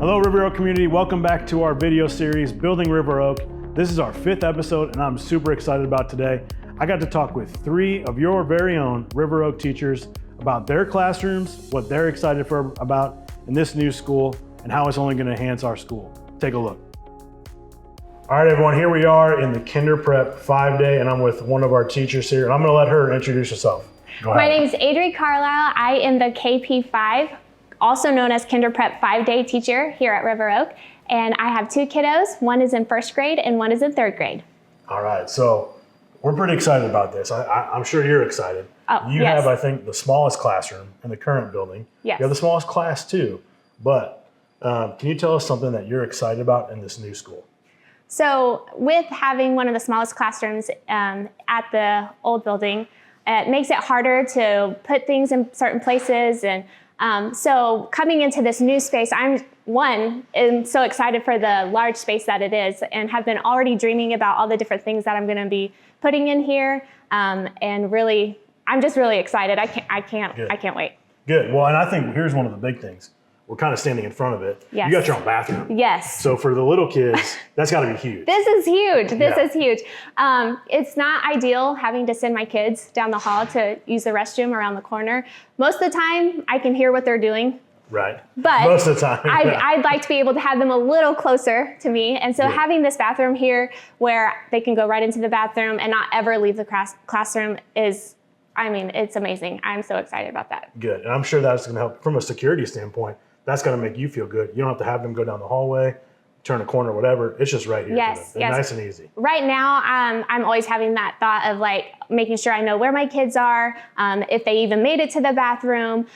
Hello River Oak community, welcome back to our video series, Building River Oak. This is our 5th episode and I'm super excited about today. I got to talk with 3 of your very own River Oak teachers about their classrooms, what they're excited about in this new school, and how it's only going to enhance our school. Take a look. All right everyone, here we are in the Kinder Prep 5-day and I'm with one of our teachers here and I'm going to let her introduce herself. Go ahead. My name is Adri Carlisle. I am the KP5, also known as Kinder Prep 5-day teacher here at River Oak. And I have 2 kiddos. One is in 1st grade and one is in 3rd grade. All right, so we're pretty excited about this. I'm sure you're excited. Oh, you yes. have, I think, the smallest classroom in the current building. Yes. You have the smallest class too, but can you tell us something that you're excited about in this new school? So with having one of the smallest classrooms at the old building, it makes it harder to put things in certain places. And so coming into this new space, I'm so excited for the large space that it is and have been already dreaming about all the different things that I'm going to be putting in here. And really, I'm just really excited. I can't wait. Good. Well, and I think here's one of the big things. We're kind of standing in front of it. Yes. You got your own bathroom. Yes. So for the little kids, that's got to be huge. This is huge. This is huge. It's not ideal having to send my kids down the hall to use the restroom around the corner. Most of the time, I can hear what they're doing. Right. But most of the time, I'd like to be able to have them a little closer to me. And so having this bathroom here where they can go right into the bathroom and not ever leave the classroom is, it's amazing. I'm so excited about that. Good. And I'm sure that's going to help from a security standpoint. That's going to make you feel good. You don't have to have them go down the hallway, turn a corner, whatever. It's just right here. Yes, for them. Nice and easy. Right now, I'm always having that thought of making sure I know where my kids are, if they even made it to the bathroom,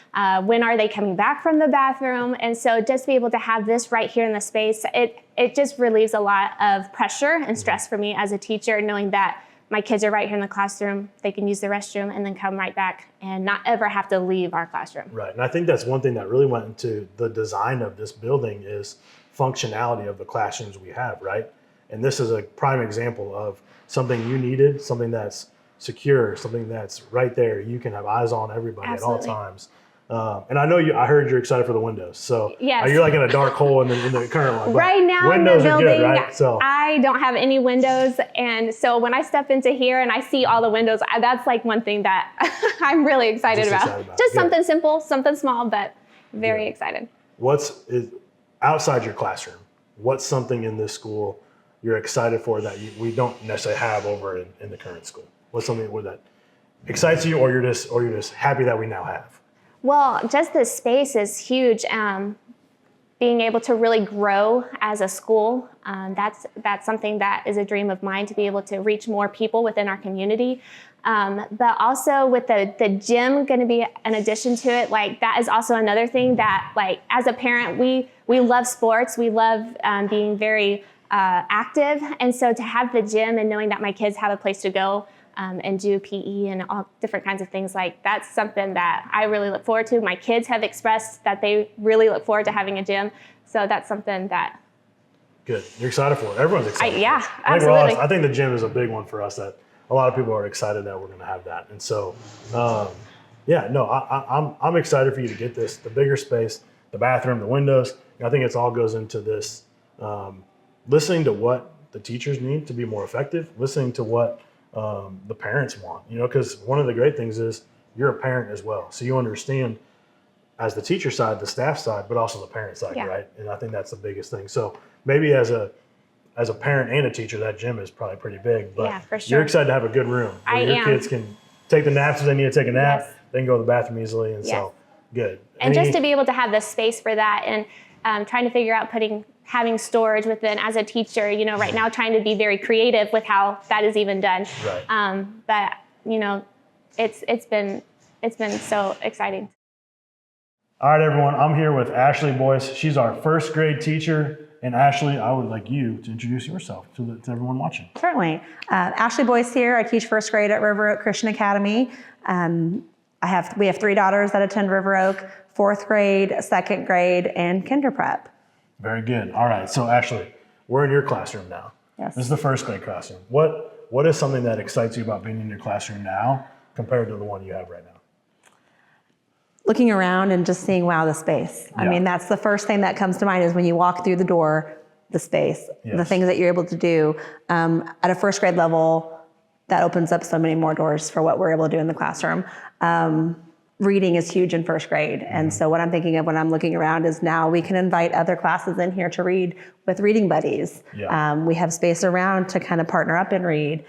when are they coming back from the bathroom. And so just be able to have this right here in the space, it just relieves a lot of pressure and stress for me as a teacher, knowing that my kids are right here in the classroom, they can use the restroom and then come right back and not ever have to leave our classroom. Right, and I think that's one thing that really went into the design of this building is functionality of the classrooms we have, right? And this is a prime example of something you needed, something that's secure, something that's right there. You can have eyes on everybody Absolutely. At all times. And I know I heard you're excited for the windows. So yes. You're like in a dark hole in the current one. Right now windows in the building, are good, right? So I don't have any windows. And so when I step into here and I see all the windows, that's like one thing that I'm really excited about. Just something simple, something small, but very excited. Outside your classroom, what's something in this school you're excited for that we don't necessarily have over in the current school? What's something that excites you or you're just happy that we now have? Well, just the space is huge. Being able to really grow as a school, that's something that is a dream of mine, to be able to reach more people within our community. But also with the gym going to be an addition to it, that is also another thing that, as a parent, we love sports. We love being very active. And so to have the gym and knowing that my kids have a place to go and do PE and all different kinds of things, that's something that I really look forward to. My kids have expressed that they really look forward to having a gym. So that's something that... Good. You're excited for it. Everyone's excited. Yeah, absolutely. I think the gym is a big one for us, that a lot of people are excited that we're going to have that. And so, I'm excited for you to get this, the bigger space, the bathroom, the windows. I think it all goes into this, listening to what the teachers need to be more effective, listening to what the parents want, because one of the great things is you're a parent as well. So you understand as the teacher side, the staff side, but also the parent side, right? And I think that's the biggest thing. So maybe as a parent and a teacher, that gym is probably pretty big, but for sure. You're excited to have a good room where your kids can take the naps if they need to take a nap, they can go to the bathroom easily. And so good. And just to be able to have the space for that and trying to figure out having storage within as a teacher, right now trying to be very creative with how that is even done. Right. But it's been so exciting. All right, everyone, I'm here with Ashley Boyce. She's our 1st grade teacher. And Ashley, I would like you to introduce yourself to everyone watching. Certainly. Ashley Boyce here. I teach 1st grade at River Oak Christian Academy. We have 3 daughters that attend River Oak, 4th grade, 2nd grade, and Kinder Prep. Very good. All right. So Ashley, we're in your classroom now. Yes. This is the 1st grade classroom. What is something that excites you about being in your classroom now compared to the one you have right now? looking around and just seeing, wow, the space. I mean, that's the first thing that comes to mind is when you walk through the door, the space, the things that you're able to do. At a first grade level, that opens up so many more doors for what we're able to do in the classroom. Reading is huge in first grade. And so what I'm thinking of when I'm looking around is now we can invite other classes in here to read with reading buddies. We have space around to kind of partner up and read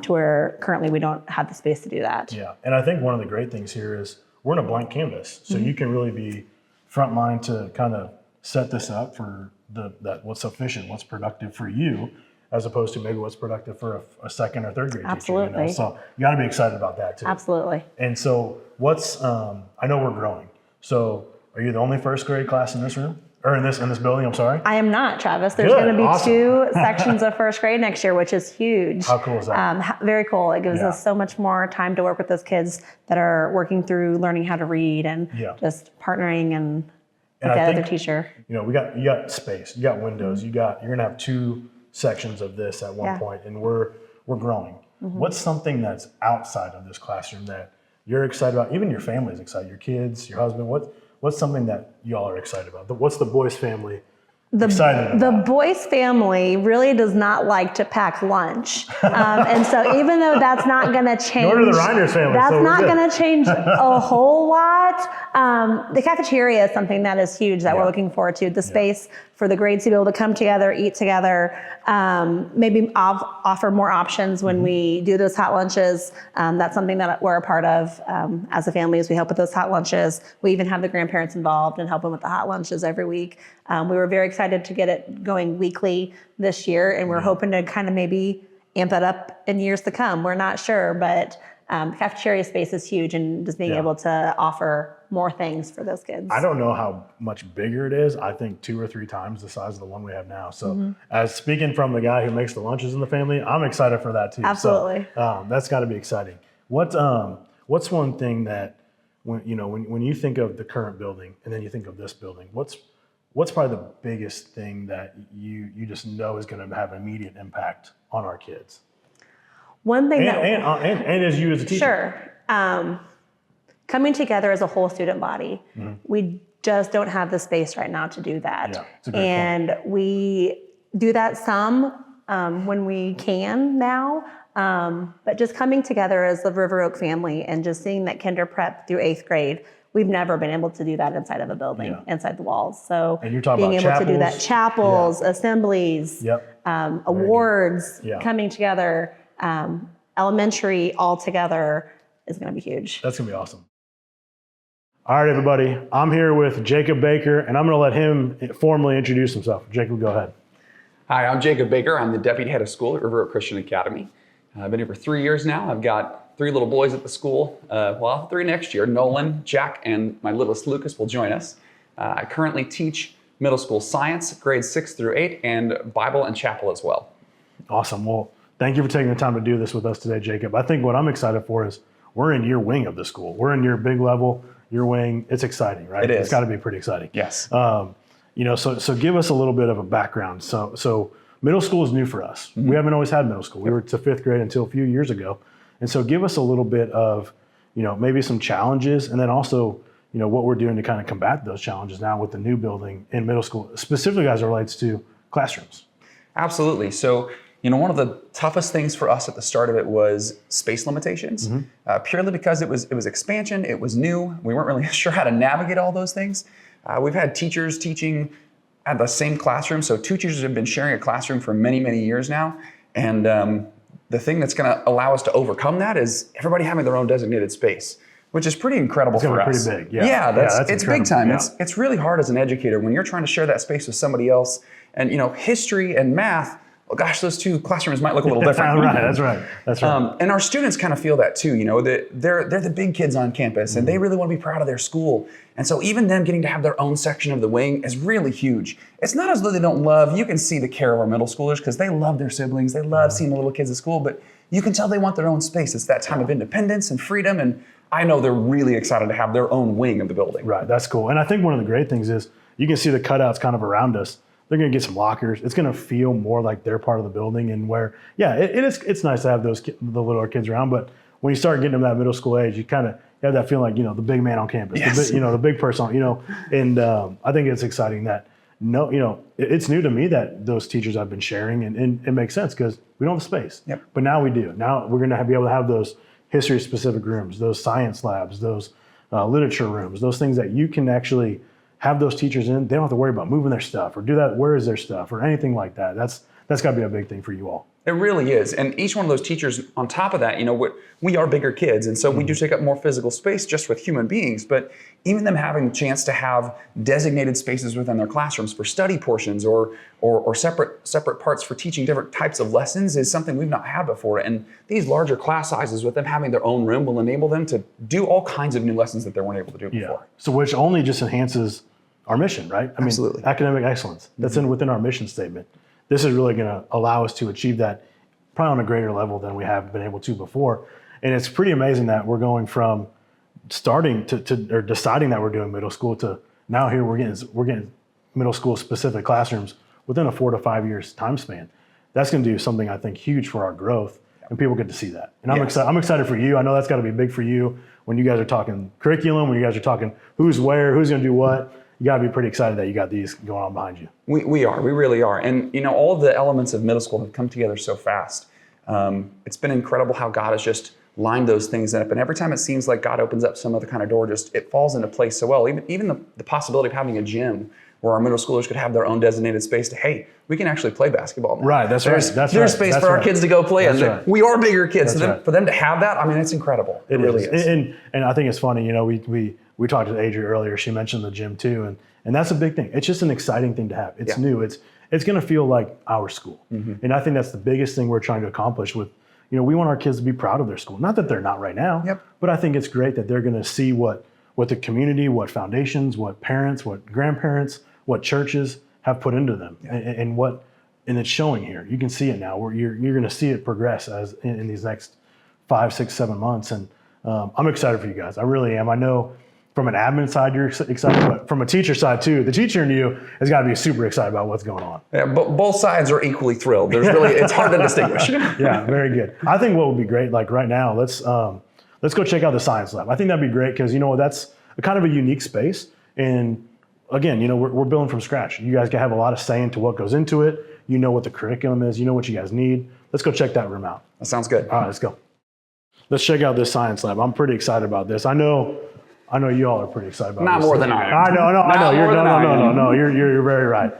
to where currently we don't have the space to do that. Yeah, and I think one of the great things here is we're in a blank canvas. So you can really be frontline to kind of set this up for that what's efficient, what's productive for you, as opposed to maybe what's productive for a second or third grade Absolutely. teacher. So you got to be excited about that too. Absolutely. And so what's I know we're growing. So are you the only first grade class in this room or in this building? I'm sorry. I am not, Travis. There's Good. going to be Awesome. 2 sections of first grade next year, which is huge. How cool is that? Very cool. It gives us so much more time to work with those kids that are working through learning how to read and just partnering and with that other teacher. You know, you got space, you got windows, you're gonna have 2 sections of this at one point, and we're growing. What's something that's outside of this classroom that you're excited about? Even your family is excited. Your kids, your husband. What's something that y'all are excited about? What's the Boyce family excited about? The Boyce family really does not like to pack lunch, and so even though that's not going to change, nor do the Reynders family. That's so not going to change a whole lot. The cafeteria is something that is huge that we're looking forward to. The space for the grades to be able to come together, eat together, maybe offer more options when we do those hot lunches. That's something that we're a part of as a family as we help with those hot lunches. We even have the grandparents involved and help them with the hot lunches every week. We were very excited to get it going weekly this year, and we're hoping to kind of maybe amp that up in years to come. We're not sure, but the cafeteria space is huge, and just being able to offer more things for those kids. I don't know how much bigger it is. I think 2 or 3 times the size of the one we have now. So as speaking from the guy who makes the lunches in the family, I'm excited for that too. Absolutely. So, that's got to be exciting. What's one thing that when you think of the current building and then you think of this building, what's probably the biggest thing that you just know is going to have an immediate impact on our kids? One thing and as you as a teacher. Sure. Coming together as a whole student body, we just don't have the space right now to do that. Yeah, it's a great point. We do that some when we can now, but just coming together as the River Oak family and just seeing that kinder prep through 8th grade, we've never been able to do that inside of a building, inside the walls. So and you're talking being about able to do that, chapels, assemblies, awards, coming together, elementary all together is going to be huge. That's going to be awesome. All right, everybody. I'm here with Jacob Baker, and I'm going to let him formally introduce himself. Jacob, go ahead. Hi, I'm Jacob Baker. I'm the deputy head of school at River Oak Christian Academy. I've been here for 3 years now. I've got 3 little boys at the school. 3 next year. Nolan, Jack, and my littlest Lucas will join us. I currently teach middle school science, grades 6 through 8, and Bible and chapel as well. Awesome. Well, thank you for taking the time to do this with us today, Jacob. I think what I'm excited for is we're in your wing of the school. We're in your big level, your wing. It's exciting, right? It is. It's got to be pretty exciting. Yes. So give us a little bit of a background. So middle school is new for us. We haven't always had middle school. We were to 5th grade until a few years ago. And so give us a little bit of, maybe some challenges, and then also, what we're doing to kind of combat those challenges now with the new building in middle school, specifically as it relates to classrooms. Absolutely. So, one of the toughest things for us at the start of it was space limitations, purely because it was expansion, it was new. We weren't really sure how to navigate all those things. We've had teachers teaching at the same classroom. So 2 teachers have been sharing a classroom for many, many years now. And the thing that's going to allow us to overcome that is everybody having their own designated space, which is pretty incredible for us. It's going to be pretty big. That's it's incredible. big time. Yeah. It's really hard as an educator when you're trying to share that space with somebody else. And, history and math, well, gosh, those 2 classrooms might look a little different. Right, that's right. And our students kind of feel that too, that they're the big kids on campus and they really want to be proud of their school. And so even them getting to have their own section of the wing is really huge. It's not as though they don't love, you can see the care of our middle schoolers because they love their siblings, they love seeing the little kids at school, but you can tell they want their own space. It's that time of independence and freedom, and I know they're really excited to have their own wing of the building. Right, that's cool. And I think one of the great things is you can see the cutouts kind of around us. They're going to get some lockers. It's going to feel more like they're part of the building, and where, it's nice to have the littler kids around, but when you start getting to that middle school age, you kind have that feeling like, the big man on campus, Yes. the big person, and I think it's exciting that it's new to me that those teachers I've been sharing, and it makes sense because we don't have the space. Yep. But now we do. Now we're going to be able to have those history-specific rooms, those science labs, those literature rooms, those things that you can actually have those teachers in. They don't have to worry about moving their stuff or do that. Where is their stuff or anything like that? That's got to be a big thing for you all. It really is. And each one of those teachers, on top of that, we are bigger kids. And so we do take up more physical space just with human beings. But even them having the chance to have designated spaces within their classrooms for study portions or separate parts for teaching different types of lessons is something we've not had before. And these larger class sizes with them having their own room will enable them to do all kinds of new lessons that they weren't able to do before. So which only just enhances our mission, right? I Absolutely. mean, academic excellence. That's within our mission statement. This is really going to allow us to achieve that probably on a greater level than we have been able to before. And it's pretty amazing that we're going from starting or deciding that we're doing middle school to now here we're getting middle school specific classrooms within a 4 to 5 years time span. That's going to do something I think huge for our growth, and people get to see that. And I'm excited for you. I know that's got to be big for you when you guys are talking curriculum, when you guys are talking who's where, who's going to do what. You got to be pretty excited that you got these going on behind you. We really are. And all of the elements of middle school have come together so fast. It's been incredible how God has just lined those things up. And every time it seems like God opens up some other kind of door, it falls into place so well. Even the possibility of having a gym where our middle schoolers could have their own designated space to, hey, we can actually play basketball now. Right, that's right. There's space for our kids to go play. That's And right. we are bigger kids. That's So right. for them to have that, I mean, it's incredible. It really is. And I think it's funny, we talked to Adria earlier, she mentioned the gym too, and that's a big thing. It's just an exciting thing to have. It's new. It's going to feel like our school. And I think that's the biggest thing we're trying to accomplish with, we want our kids to be proud of their school. Not that they're not right now, but I think it's great that they're going to see what the community, what foundations, what parents, what grandparents, what churches have put into them, and it's showing here. You can see it now. Where you're going to see it progress as in these next 5, 6, 7 months, and I'm excited for you guys. I really am. I know from an admin side you're excited, but from a teacher side too, the teacher in you has got to be super excited about what's going on. Yeah, but both sides are equally thrilled. It's hard to distinguish. Yeah, very good. I think what would be great, like right now, let's go check out the science lab. I think that'd be great because that's a kind of a unique space. And again, we're building from scratch. You guys can have a lot of say into what goes into it. You know what the curriculum is. You know what you guys need. Let's go check that room out. That sounds good. All right, let's go. Let's check out this science lab. I'm pretty excited about this. I know you all are pretty excited about this. Not more than I am. I know. No. You're very right.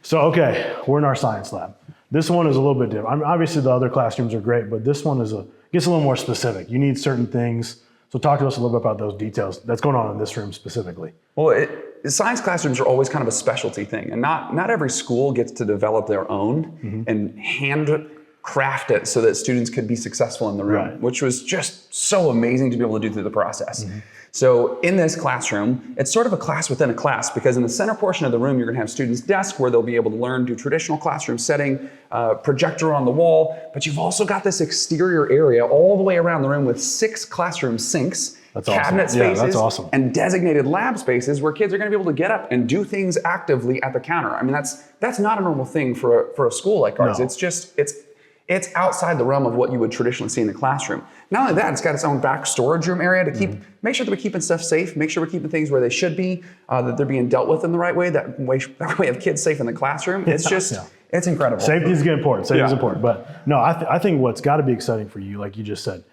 So, okay, we're in our science lab. This one is a little bit different. Obviously, the other classrooms are great, but this one gets a little more specific. You need certain things. So talk to us a little bit about those details that's going on in this room specifically. Well, science classrooms are always kind of a specialty thing, and not every school gets to develop their own and handcraft it so that students could be successful in the room, which was just so amazing to be able to do through the process. So in this classroom, it's sort of a class within a class because in the center portion of the room, you're going to have students' desks where they'll be able to learn, do traditional classroom setting, projector on the wall, but you've also got this exterior area all the way around the room with 6 classroom sinks, cabinet spaces, and designated lab spaces where kids are going to be able to get up and do things actively at the counter. I mean, that's not a normal thing for a school like ours. No. It's outside the realm of what you would traditionally see in the classroom. Not only that, it's got its own back storage room area to make sure that we're keeping stuff safe, make sure we're keeping things where they should be, that they're being dealt with in the right way, that way we have kids safe in the classroom. It's just, it's incredible. Safety is important. Safety is important. But no, I think what's got to be exciting for you, like you just said,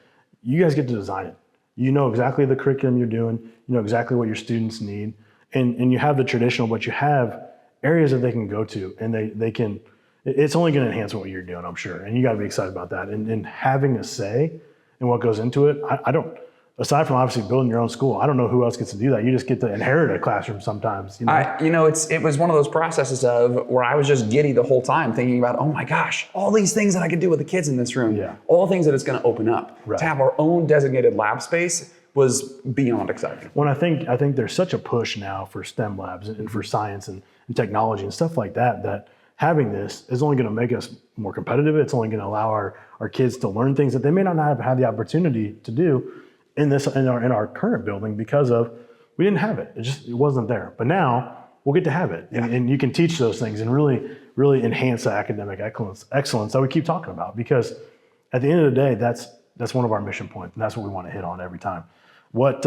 you guys get to design it. You know exactly the curriculum you're doing. You know exactly what your students need. And you have the traditional, but you have areas that they can go to and they can, it's only going to enhance what you're doing, I'm sure. And you got to be excited about that. And having a say in what goes into it, I don't, aside from obviously building your own school, I don't know who else gets to do that. You just get to inherit a classroom sometimes. It was one of those processes of where I was just giddy the whole time thinking about, oh my gosh, all these things that I could do with the kids in this room, all the things that it's going to open up. To have our own designated lab space was beyond exciting. Well, I think there's such a push now for STEM labs and for science and technology and stuff like that having this is only going to make us more competitive. It's only going to allow our kids to learn things that they may not have had the opportunity to do in our current building because we didn't have it. It wasn't there. But now we'll get to have it, and you can teach those things and really, really enhance the academic excellence that we keep talking about. Because at the end of the day, that's one of our mission points, and that's what we want to hit on every time. What,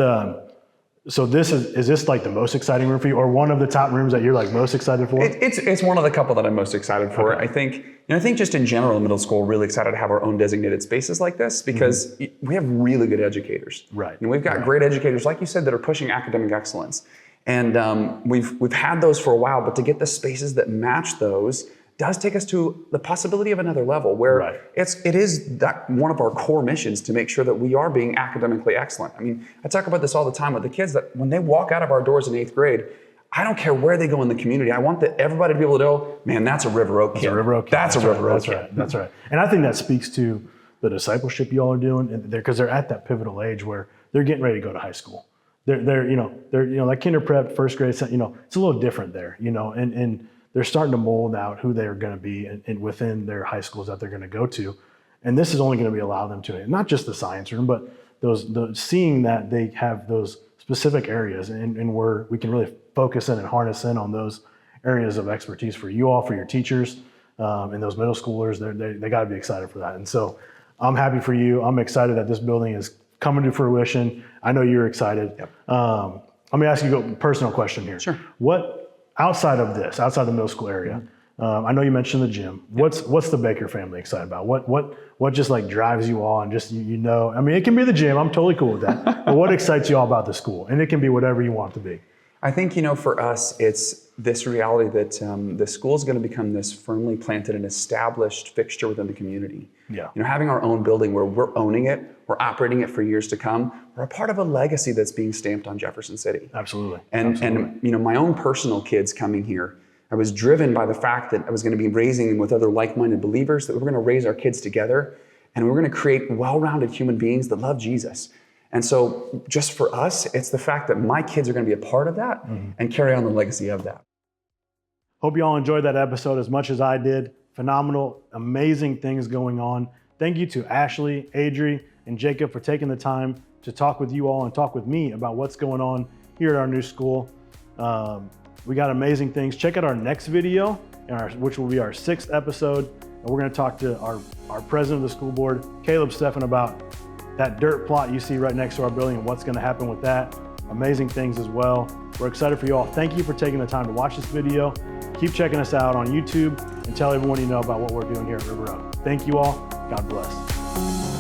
so this is this like the most exciting room for you, or one of the top rooms that you're like most excited for? It's one of the couple that I'm most excited for. Okay. I think just in general in middle school, really excited to have our own designated spaces like this because we have really good educators. Right. And we've got great educators, like you said, that are pushing academic excellence. And we've had those for a while, but to get the spaces that match those does take us to the possibility of another level where it is that one of our core missions to make sure that we are being academically excellent. I mean, I talk about this all the time with the kids that when they walk out of our doors in 8th grade, I don't care where they go in the community. I want everybody to be able to know, man, that's a River Oak kid. That's a River Oak kid. That's a River Oak kid. That's right. And I think that speaks to the discipleship you all are doing, because they're at that pivotal age where they're getting ready to go to high school. They're like kinder prep, first grade, it's a little different there, and they're starting to mold out who they're going to be and within their high schools that they're going to go to. And this is only going to be allow them to, not just the science room, but seeing that they have those specific areas and where we can really focus in and harness in on those areas of expertise for you all, for your teachers, and those middle schoolers. They got to be excited for that. And so I'm happy for you. I'm excited that this building is coming to fruition. I know you're excited. Yep. Let me ask you a personal question here. Sure. What, outside of the middle school area, I know you mentioned the gym. What's the Baker family excited about? What just like drives you all and just, I mean, it can be the gym. I'm totally cool with that. But what excites you all about the school? And it can be whatever you want it to be. I think, for us, it's this reality that the school is going to become this firmly planted and established fixture within the community. Yeah. Having our own building where we're owning it, we're operating it for years to come, we're a part of a legacy that's being stamped on Jefferson City. Absolutely. And my own personal kids coming here, I was driven by the fact that I was going to be raising them with other like-minded believers, that we were going to raise our kids together, and we were going to create well-rounded human beings that love Jesus. And so just for us, it's the fact that my kids are going to be a part of that and carry on the legacy of that. Hope you all enjoyed that episode as much as I did. Phenomenal, amazing things going on. Thank you to Ashley, Adri, and Jacob for taking the time to talk with you all and talk with me about what's going on here at our new school. We got amazing things. Check out our next video, which will be our 6th episode. And we're going to talk to our president of the school board, Caleb Steffen, about that dirt plot you see right next to our building and what's going to happen with that. Amazing things as well. We're excited for you all. Thank you for taking the time to watch this video. Keep checking us out on YouTube and tell everyone you know about what we're doing here at River Oak. Thank you all. God bless.